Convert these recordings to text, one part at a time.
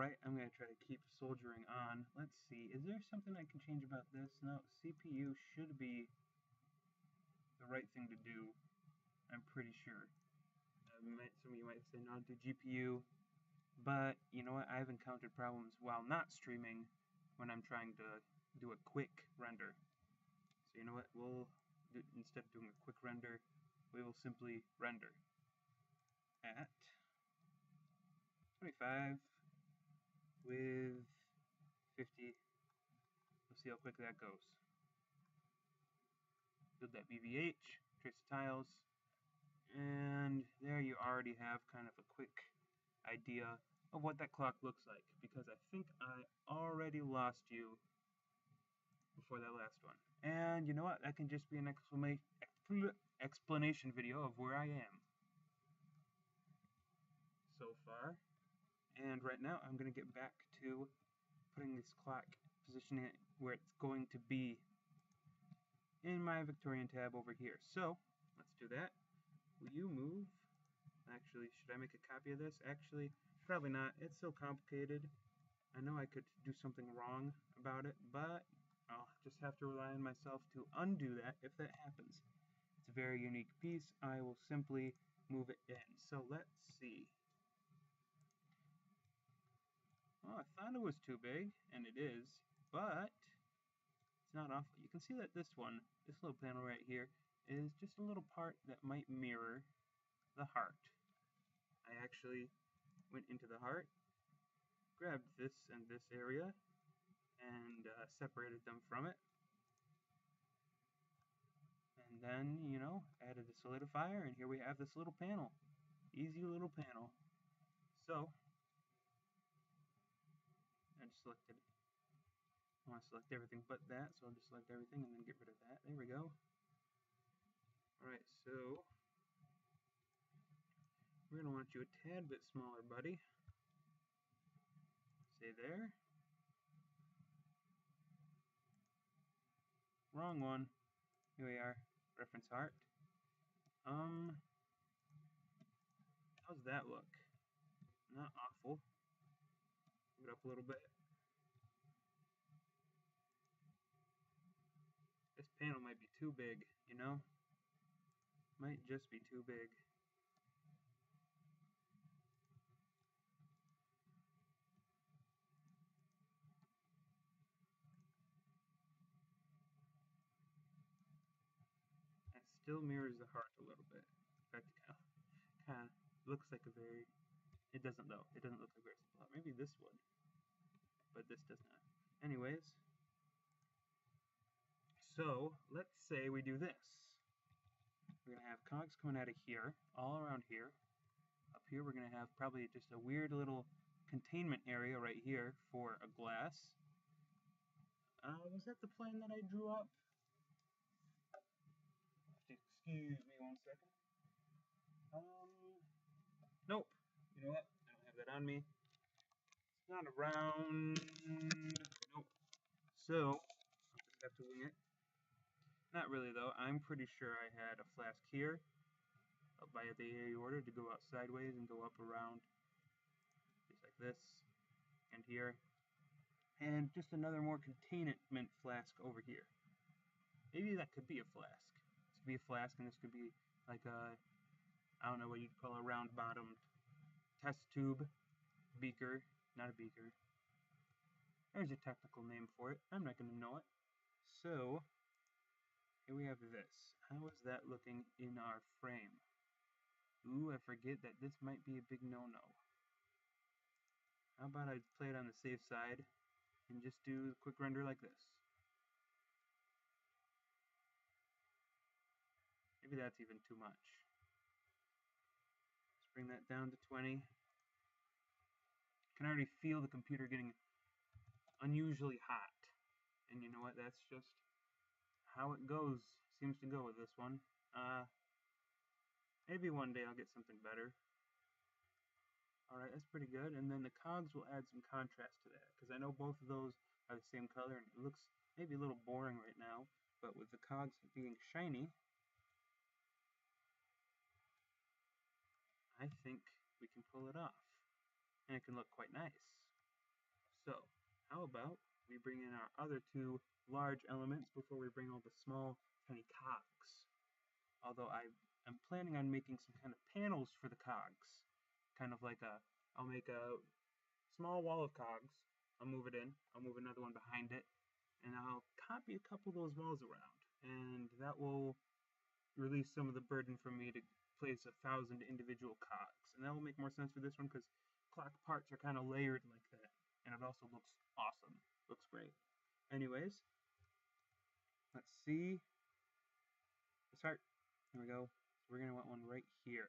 Alright, I'm going to try to keep soldiering on. Let's see, is there something I can change about this? No, CPU should be the right thing to do, I'm pretty sure. Some of you might say not do GPU, but you know what, I've encountered problems while not streaming when I'm trying to do a quick render. So you know what, instead of doing a quick render, we will simply render at 25 with 50. We'll see how quick that goes. Build that BVH, trace the tiles, and there you already have kind of a quick idea of what that clock looks like, because I think I already lost you before that last one. And you know what, that can just be an explanation video of where I am so far. And right now I'm going to get back to putting this clock, positioning it where it's going to be in my Victorian tab over here. So let's do that. Will you move? Actually, should I make a copy of this? Actually, probably not. It's so complicated. I know I could do something wrong about it, but I'll just have to rely on myself to undo that if that happens. It's a very unique piece. I will simply move it in. So let's see. Oh, I thought it was too big, and it is, but it's not awful. You can see that this little panel right here, is just a little part that might mirror the heart. I actually went into the heart, grabbed this and this area, and separated them from it. And then, you know, added the solidifier, and here we have this little panel. Easy little panel. So, I just selected, I want to select everything but that, so I'll just select everything and then get rid of that. There we go. Alright, so we're going to want you a tad bit smaller, buddy. Say there. Wrong one. Here we are. Reference heart. How's that look? Not awful. Move it up a little bit. This panel might be too big, you know? Might just be too big. It still mirrors the heart a little bit. In fact, it kind of looks like a very... It doesn't though. It doesn't look like a very simple heart. Maybe this would, but this does not. Anyways, so let's say we do this. We're going to have cogs coming out of here, all around here. Up here we're going to have probably just a weird little containment area right here for a glass. Was that the plan that I drew up? Excuse me one second. Nope. You know what? I don't have that on me. It's not around. Nope. So, I'll just have to wing it. Not really though. I'm pretty sure I had a flask here, up by the aorta, to go out sideways and go up around, just like this, and here. And just another more containment flask over here. Maybe that could be a flask. This could be a flask, and this could be like a, I don't know what you'd call a round-bottomed test tube, beaker, not a beaker. There's a technical name for it. I'm not going to know it. So, here we have this. How is that looking in our frame? Ooh, I forget that this might be a big no-no. How about I play it on the safe side and just do a quick render like this? Maybe that's even too much. Let's bring that down to 20. I can already feel the computer getting unusually hot. And you know what? That's just how it goes. Seems to go with this one. Maybe one day I'll get something better. Alright, that's pretty good. And then the cogs will add some contrast to that, because I know both of those are the same color, and it looks maybe a little boring right now, but with the cogs being shiny, I think we can pull it off. And it can look quite nice. how about we bring in our other two large elements before we bring all the small, tiny cogs? Although I'm planning on making some kind of panels for the cogs. Kind of like I'll make a small wall of cogs, I'll move it in, I'll move another one behind it, and I'll copy a couple of those walls around. And that will release some of the burden for me to place 1,000 individual cogs. And that will make more sense for this one because clock parts are kind of layered like that. And it also looks awesome. Looks great. Anyways, let's see. Start. Here we go. So we're going to want one right here.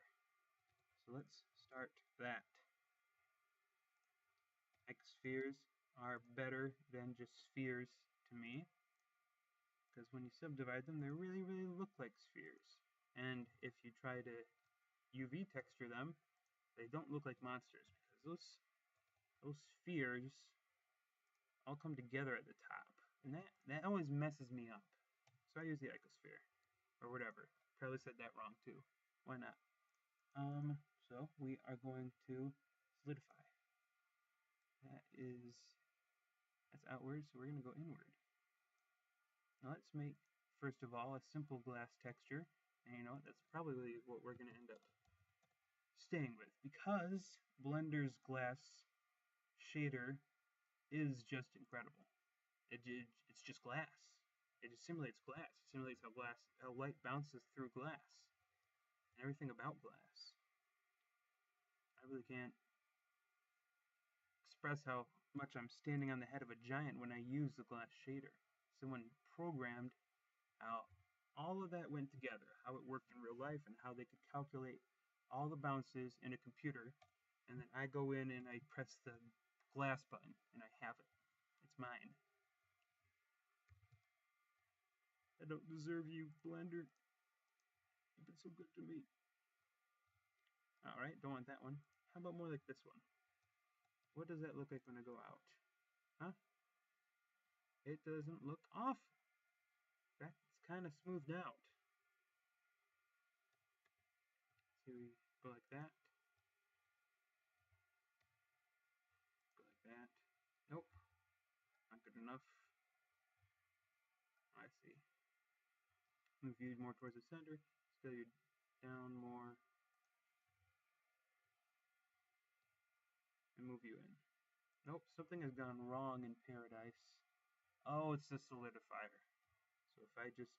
So let's start that. X-spheres are better than just spheres to me, because when you subdivide them, they really, really look like spheres. And if you try to UV texture them, they don't look like monsters, because those spheres all come together at the top, and that always messes me up. So I use the icosphere, or whatever. Probably said that wrong too. Why not? So we are going to solidify. That's outward, so we're going to go inward. Now let's make, first of all, a simple glass texture. And you know what, that's probably what we're going to end up staying with, because Blender's glass shader is just incredible. It's just glass. It just simulates glass. It simulates how light bounces through glass. And everything about glass. I really can't express how much I'm standing on the head of a giant when I use the glass shader. Someone programmed how all of that went together, how it worked in real life, and how they could calculate all the bounces in a computer, and then I go in and I press the glass button, and I have it. It's mine. I don't deserve you, Blender. You've been so good to me. Alright, don't want that one. How about more like this one? What does that look like when I go out? Huh? It doesn't look off. In fact, it's kind of smoothed out. See, we go like that. Go like that. Nope. Not good enough. I see. Move you more towards the center. Scale you down more. And move you in. Nope, something has gone wrong in Paradise. Oh, it's the solidifier. So if I just